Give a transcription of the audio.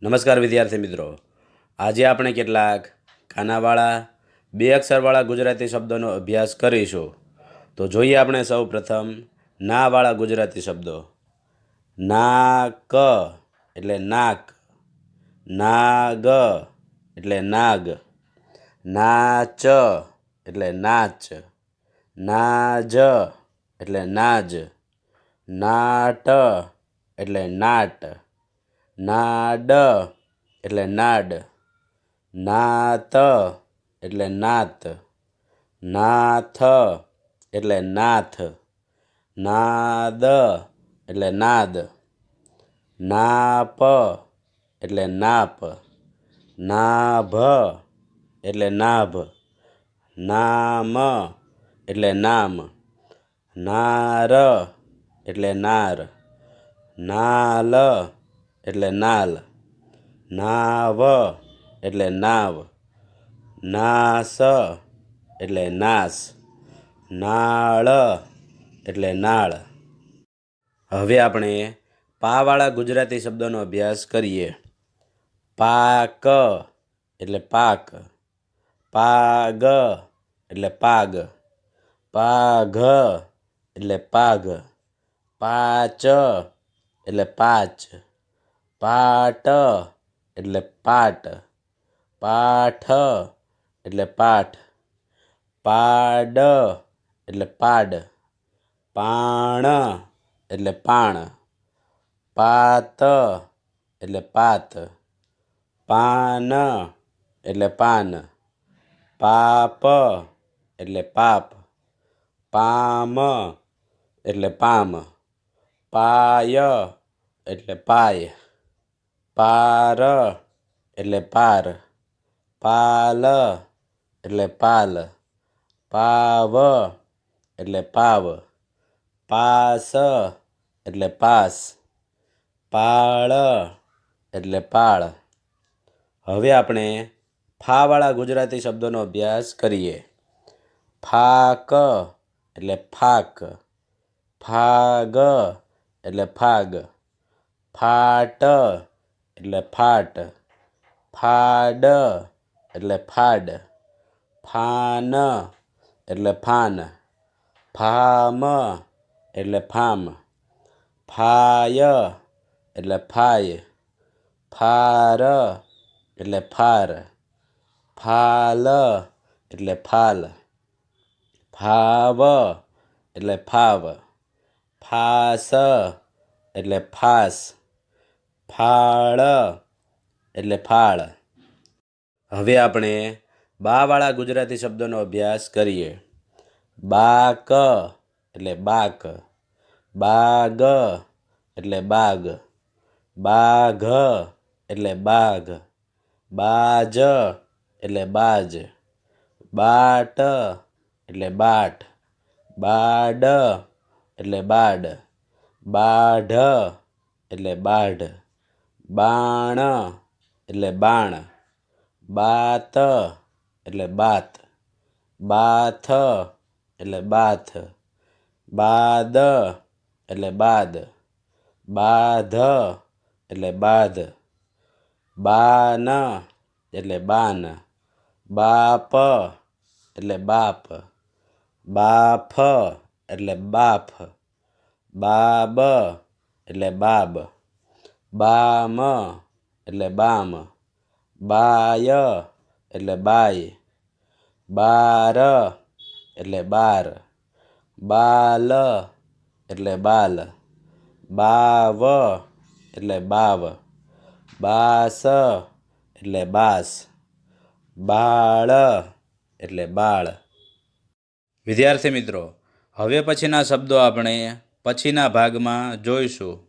નમસ્કાર વિદ્યાર્થી મિત્રો, આજે આપણે કેટલાક ખાનાવાળા બે અક્ષરવાળા ગુજરાતી શબ્દોનો અભ્યાસ કરીશું. તો જોઈએ આપણે સૌ પ્રથમ નાવાળા ગુજરાતી શબ્દો. નાક એટલે નાક, નાગ એટલે નાગ, નાચ એટલે નાચ, નાજ એટલે નાજ, નાટ એટલે નાટ, નાડ એટલે નાડ, નાત એટલે નાત, નાથ એટલે નાથ, નાદ એટલે નાદ, નાપ એટલે નાપ, નાભ એટલે નાભ, નામ એટલે નામ, નાર એટલે નાર, નાલ એટલે નાલ, નાવ એટલે નાવ, નાસ એટલે નાસ, નાળ એટલે નાળ. હવે આપણે પાવાળા ગુજરાતી શબ્દોનો અભ્યાસ કરીએ. પાક એટલે પાક, પાગ એટલે પાગ, પાઘ એટલે પાઘ, પાચ એટલે પાચ, પાટ એટલે પાટ, પાઠ એટલે પાઠ, પાડ એટલે પાડ, પાણ એટલે પાણ, પાત એટલે પાત, પાન એટલે પાન, પાપ એટલે પાપ, પામ એટલે પામ, પાય એટલે પાય, પાર એટલે પાર, પાલ એટલે પાલ, પાવ એટલે પાવ, પાસ એટલે પાસ, પાળ એટલે પાળ. હવે આપણે ફાવાળા ગુજરાતી શબ્દોનો અભ્યાસ કરીએ. ફાક એટલે ફાક, ફાગ એટલે ફાગ, ફાટ એટલે ફાટ, ફાડ એટલે ફાડ, ફાન એટલે ફાન, ફામ એટલે ફામ, ફાય એટલે ફાય, ફાર એટલે ફાર, ફાલ એટલે ફાલ, ફાવ એટલે ફાવ, ફાસ એટલે ફાસ, ફાળ એટલે ફાળ. હવે આપણે બાવાળા ગુજરાતી શબ્દોનો અભ્યાસ કરીએ. બાક એટલે બાક, બાગ એટલે બાગ, બાઘ એટલે બાઘ, બાજ એટલે બાજ, બાટ એટલે બાટ, બાડ એટલે બાડ, બાઢ એટલે બાઢ, બાણ એટલે બાણ, બાત એટલે બાત, બાથ એટલે બાથ, બાદ એટલે બાદ, બાધ એટલે બાધ, બાન એટલે બાન, બાપ એટલે બાપ, બાફ એટલે બાફ, બાબ એટલે બાબ, બામ એટલે બામ, બાય એટલે બાય, બાર એટલે બાર, બાલ એટલે બાલ, બાવ એટલે બાવ, બાસ એટલે બાસ, બાળ એટલે બાળ. વિદ્યાર્થી મિત્રો, હવે પછીના શબ્દો આપણે પછીના ભાગમાં જોઈશું.